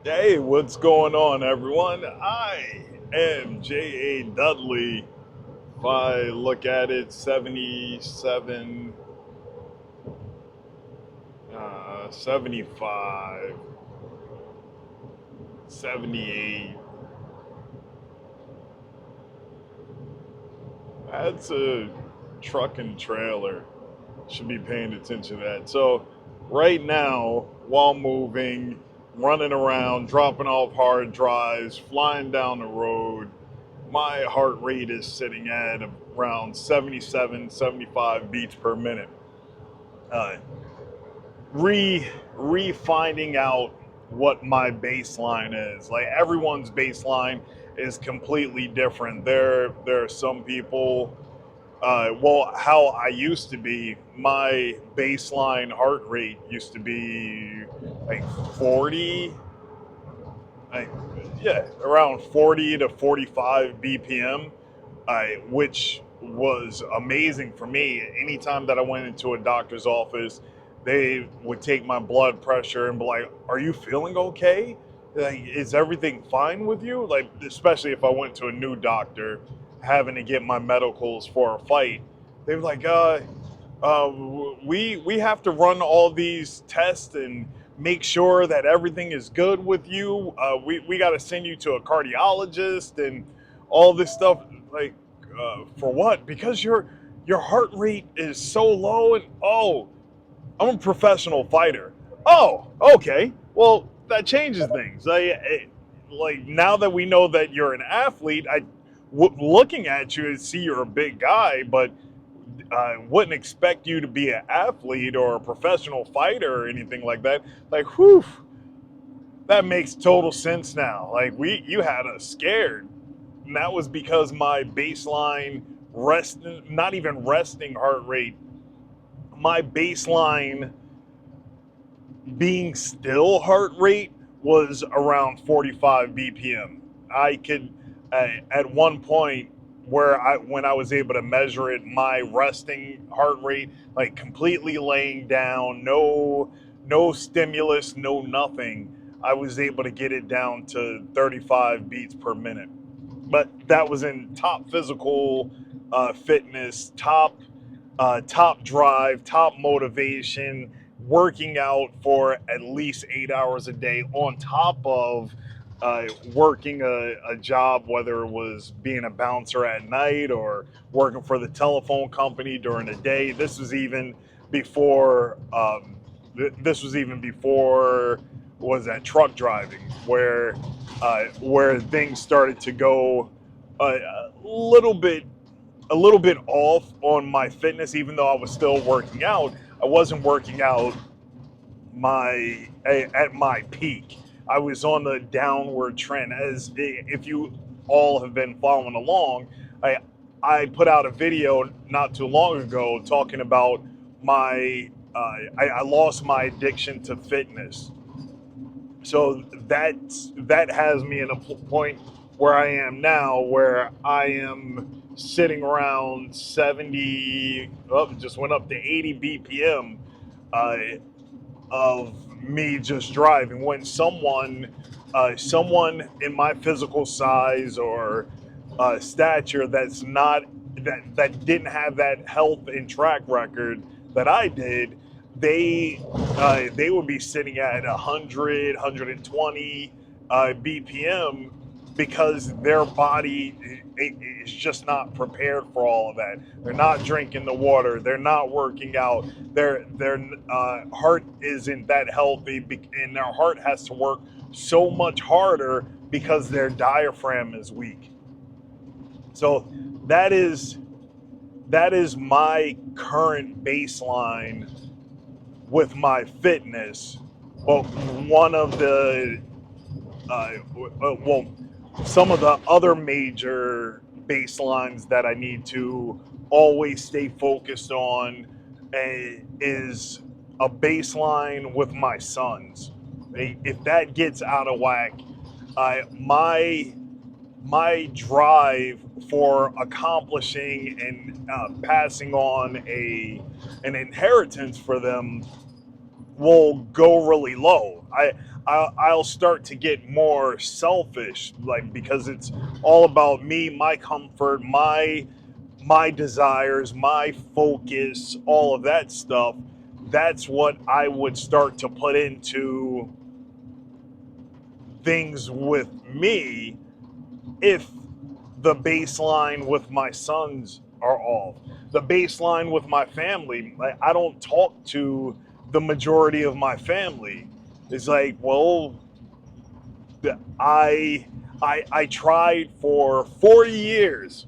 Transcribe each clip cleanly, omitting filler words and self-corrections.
Hey, what's going on, everyone? I am J.A. Dudley. If I look at it, 77, 75, 78. That's a truck and trailer. Should be paying attention to that. So, right now, while moving, running around, dropping off hard drives, flying down the road, my heart rate is sitting at around 77, 75 beats per minute. Uh, re finding out what my baseline is. Like everyone's baseline is completely different. There are some people. Well, how I used to be, my baseline heart rate used to be like 40, like, yeah, around 40 to 45 BPM, which was amazing for me. Anytime that I went into a doctor's office, they would take my blood pressure and be like, "Are you feeling okay? Like, is everything fine with you?" Like, especially if I went to a new doctor, having to get my medicals for a fight, they were like, uh, we have to run all these tests and make sure that everything is good with you. We got to send you to a cardiologist and all this stuff. Like, for what? Because your heart rate is so low. And oh, I'm a professional fighter. Oh, okay. Well, that changes things. Like now that we know that you're an athlete, looking at you and see you're a big guy, but I wouldn't expect you to be an athlete or a professional fighter or anything like that. Like, whew, that makes total sense now. Like, you had us scared. And that was because my baseline not even resting heart rate, my baseline being still heart rate was around 45 BPM. I could, at one point, when I was able to measure it, my resting heart rate, like completely laying down, no stimulus, no nothing, I was able to get it down to 35 beats per minute. But that was in top physical fitness, top drive, top motivation, working out for at least 8 hours a day on top of working a job, whether it was being a bouncer at night or working for the telephone company during the day. Before. This was even before was that truck driving, where things started to go a little bit off on my fitness. Even though I was still working out, I wasn't working out my at my peak. I was on the downward trend. As if you all have been following along, I put out a video not too long ago talking about my I lost my addiction to fitness. So that has me in a point where I am now, where I am sitting around 70, just went up to 80 BPM uh, of me just driving. When someone in my physical size or stature that didn't have that health and track record that I did, they would be sitting at 100, 120 BPM because their body is just not prepared for all of that. They're not drinking the water. They're not working out. Their heart isn't that healthy, and their heart has to work so much harder because their diaphragm is weak. So that is that is my current baseline with my fitness. Well, one of the well, some of the other major baselines that I need to always stay focused on is a baseline with my sons. If that gets out of whack, my drive for accomplishing and passing on a an inheritance for them will go really low. I'll start to get more selfish, like, because it's all about me, my comfort, my desires, my focus, all of that stuff. That's what I would start to put into things with me if the baseline with my sons are off. The baseline with my family, like, I don't talk to the majority of my family. It's like, well, I I tried for 40 years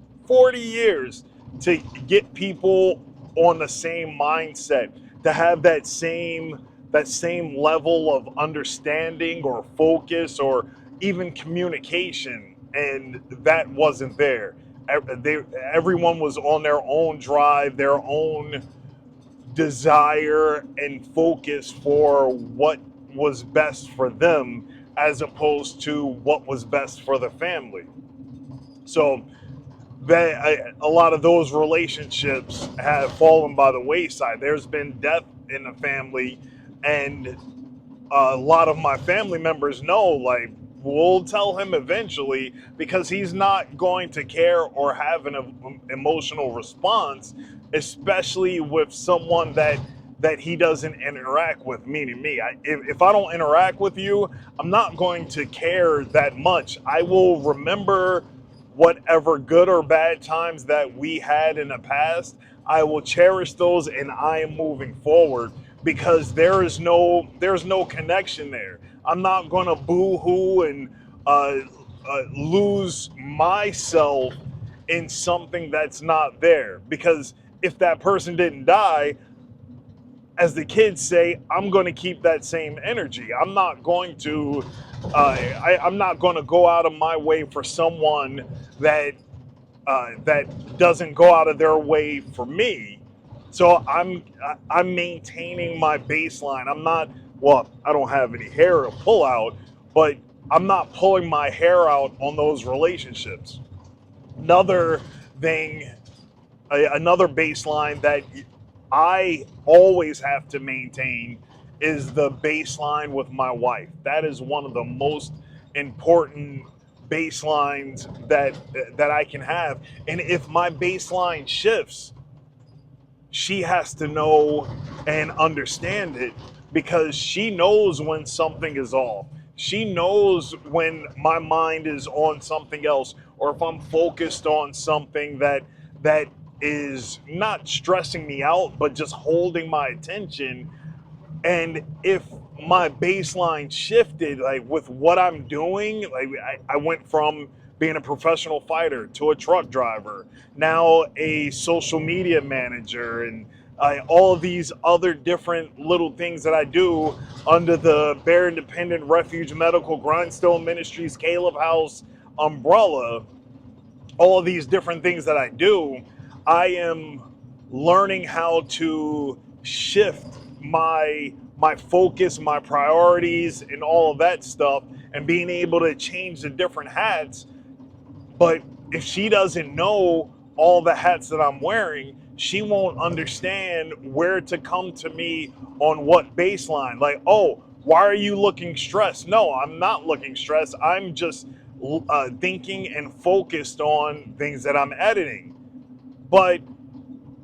to get people on the same mindset, to have that same level of understanding or focus or even communication, and that wasn't there. Everyone was on their own drive, their own desire and focus for what was best for them, as opposed to what was best for the family. So a lot of those relationships have fallen by the wayside. There's been death in the family, and a lot of my family members know, like, we'll tell him eventually, because he's not going to care or have an emotional response, especially with someone that he doesn't interact with, meaning me. If I don't interact with you, I'm not going to care that much. I will remember whatever good or bad times that we had in the past. I will cherish those, and I am moving forward, because there's no connection there. I'm not gonna boo-hoo and lose myself in something that's not there. Because if that person didn't die, as the kids say, I'm going to keep that same energy. I'm not going to go out of my way for someone that doesn't go out of their way for me. So I'm maintaining my baseline. I'm not, well, I don't have any hair to pull out, but I'm not pulling my hair out on those relationships. Another thing, another baseline that I always have to maintain is the baseline with my wife. That is one of the most important baselines that I can have. And if my baseline shifts, she has to know and understand it, because she knows when something is off. She knows when my mind is on something else, or if I'm focused on something that is not stressing me out but just holding my attention. And if my baseline shifted, like, with what I'm doing, like, I went from being a professional fighter to a truck driver, now a social media manager, and all of these other different little things that I do under the Bear Independent Refuge Medical Grindstone Ministries Caleb House umbrella. All of these different things that I do, I am learning how to shift my focus, my priorities, and all of that stuff, and being able to change the different hats. But if she doesn't know all the hats that I'm wearing, she won't understand where to come to me on what baseline. Like, oh, why are you looking stressed? No, I'm not looking stressed. I'm just thinking and focused on things that I'm editing. But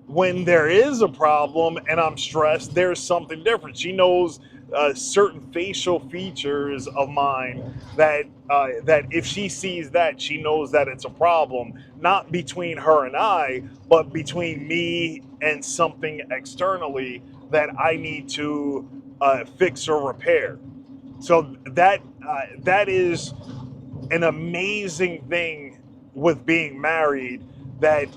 when there is a problem and I'm stressed, there's something different. She knows certain facial features of mine that if she sees that, she knows that it's a problem, not between her and I, but between me and something externally that I need to fix or repair. So that is an amazing thing with being married, that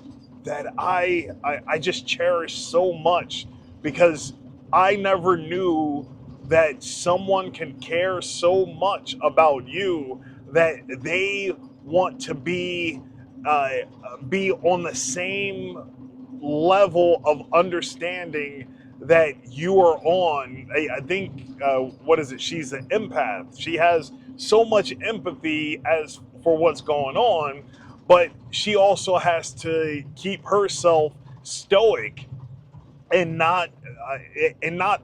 I just cherish so much, because I never knew that someone can care so much about you that they want to be on the same level of understanding that you are on. I think what is it? She's an empath. She has so much empathy as for what's going on, but she also has to keep herself stoic and not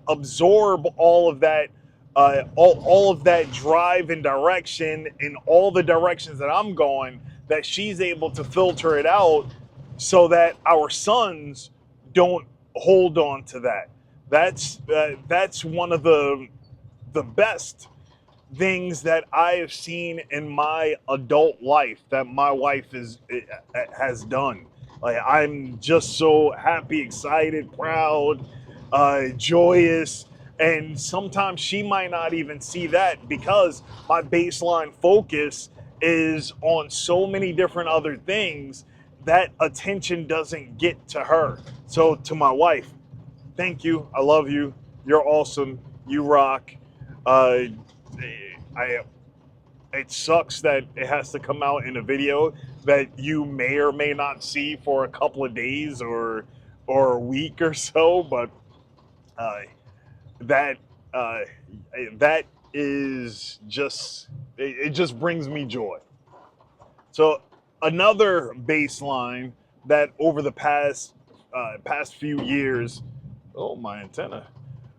absorb all of that all of that drive and direction in all the directions that I'm going, that she's able to filter it out so that our sons don't hold on to that. That's one of the best things that I have seen in my adult life that my wife has done. Like, I'm just so happy, excited, proud, joyous, and sometimes she might not even see that because my baseline focus is on so many different other things that attention doesn't get to her. So to my wife, thank you. I love you. You're awesome. You rock. Uh, I it sucks that it has to come out in a video that you may or may not see for a couple of days or a week or so, but uh, that uh, that is just it just brings me joy. So another baseline that over the past few years, oh, my antenna,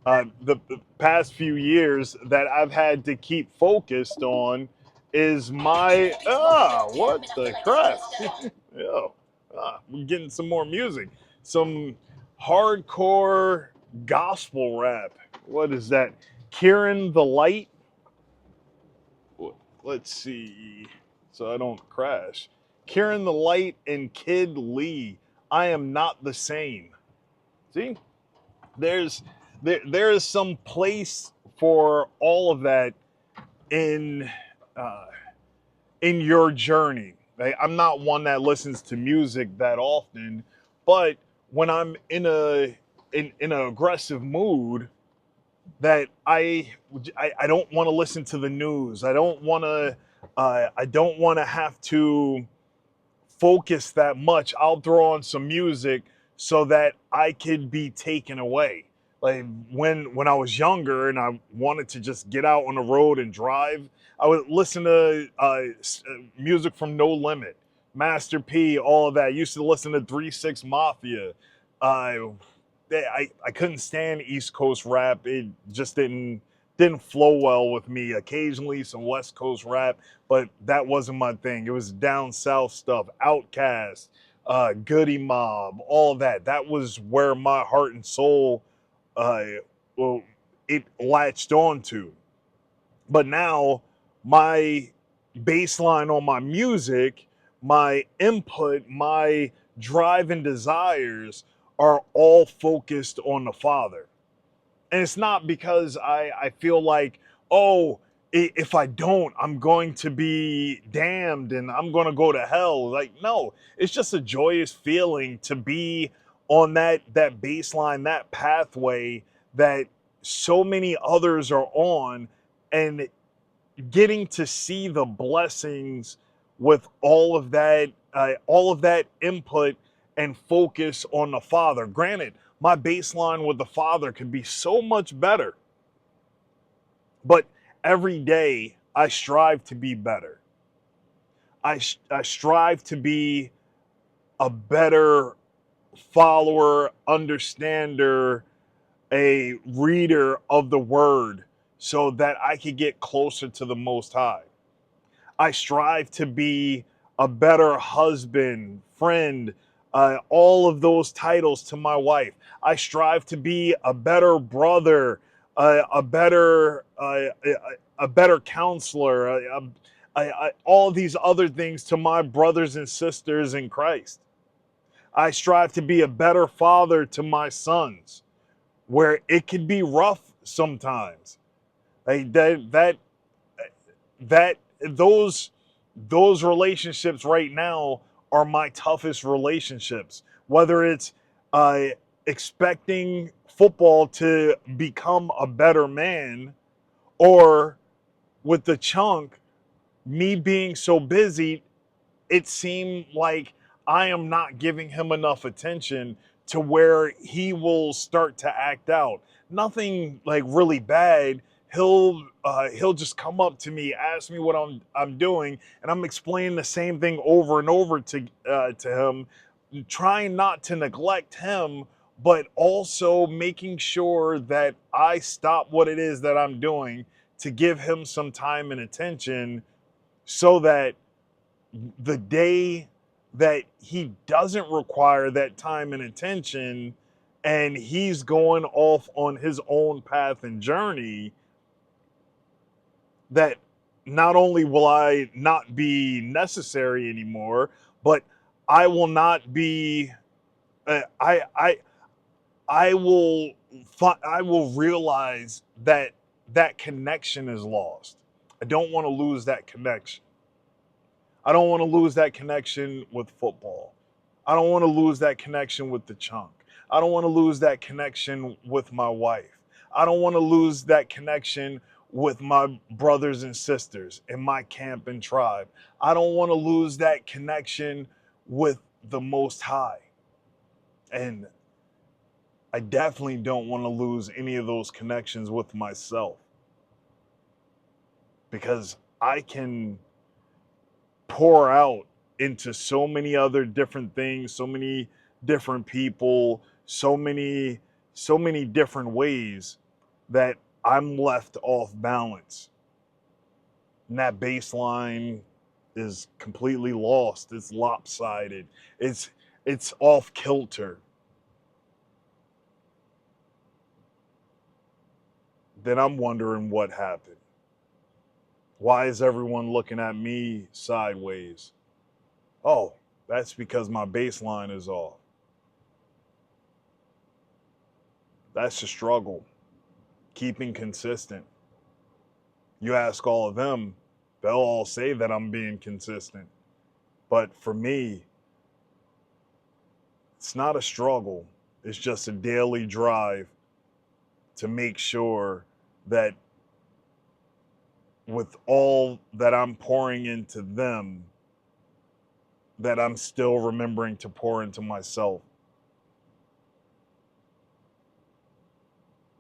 the past few years that I've had to keep focused on is my what the crap? Yeah, we're getting some more music, some hardcore gospel rap. What is that? Kieran the Light. Let's see, so I don't crash. Kieran the Light and Kid Lee. I am not the same. See, there's there is some place for all of that in uh, in your journey. Like, I'm not one that listens to music that often, but when I'm in an aggressive mood, that I don't want to listen to the news. I don't want to have to focus that much. I'll throw on some music so that I could be taken away. Like, when I was younger and I wanted to just get out on the road and drive, I would listen to music from No Limit, Master P, all of that. I used to listen to 3 6 Mafia. Uh, I couldn't stand East Coast rap. It just didn't flow well with me. Occasionally some West Coast rap, but that wasn't my thing. It was down south stuff, Outkast, Goody Mob, all of that. That was where my heart and soul, uh, well, it latched onto. But now my baseline on my music, my input, my drive and desires are all focused on the Father. And it's not because I feel like, oh, if I don't, I'm going to be damned and I'm going to go to hell. Like, no, it's just a joyous feeling to be on that baseline, that pathway that so many others are on, and getting to see the blessings with all of that input and focus on the Father. Granted, my baseline with the Father could be so much better, but every day I strive to be better. I strive to be a better follower, understander, a reader of the Word so that I could get closer to the Most High. I strive to be a better husband, friend, all of those titles to my wife. I strive to be a better brother, a better counselor, all of these other things to my brothers and sisters in Christ. I strive to be a better father to my sons, where it can be rough sometimes. Like that those relationships right now are my toughest relationships. Whether it's uh, expecting football to become a better man, or with the chunk, me being so busy, it seemed like I am not giving him enough attention to where he will start to act out. Nothing like really bad. He'll just come up to me, ask me what I'm doing, and I'm explaining the same thing over and over to him, trying not to neglect him but also making sure that I stop what it is that I'm doing to give him some time and attention so that the day that he doesn't require that time and attention and he's going off on his own path and journey, that not only will I not be necessary anymore, but I will not be I I will I will realize that that connection is lost. I don't want to lose that connection. I don't want to lose that connection with football. I don't want to lose that connection with the chunk. I don't want to lose that connection with my wife. I don't want to lose that connection with my brothers and sisters in my camp and tribe. I don't want to lose that connection with the Most High. And I definitely don't want to lose any of those connections with myself, because I can pour out into so many other different things, so many different people, so many different ways that I'm left off balance. And that baseline is completely lost. It's lopsided. It's off kilter. Then I'm wondering what happened. Why is everyone looking at me sideways? Oh, that's because my baseline is off. That's the struggle. Keeping consistent. You ask all of them, they'll all say that I'm being consistent. But for me, it's not a struggle. It's just a daily drive to make sure that with all that I'm pouring into them, that I'm still remembering to pour into myself.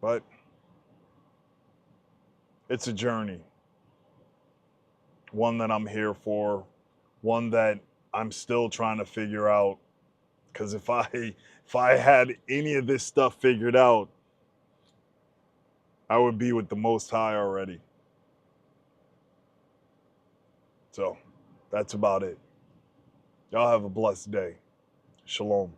But it's a journey, one that I'm here for, one that I'm still trying to figure out. Because if I had any of this stuff figured out, I would be with the Most High already. So that's about it. Y'all have a blessed day. Shalom.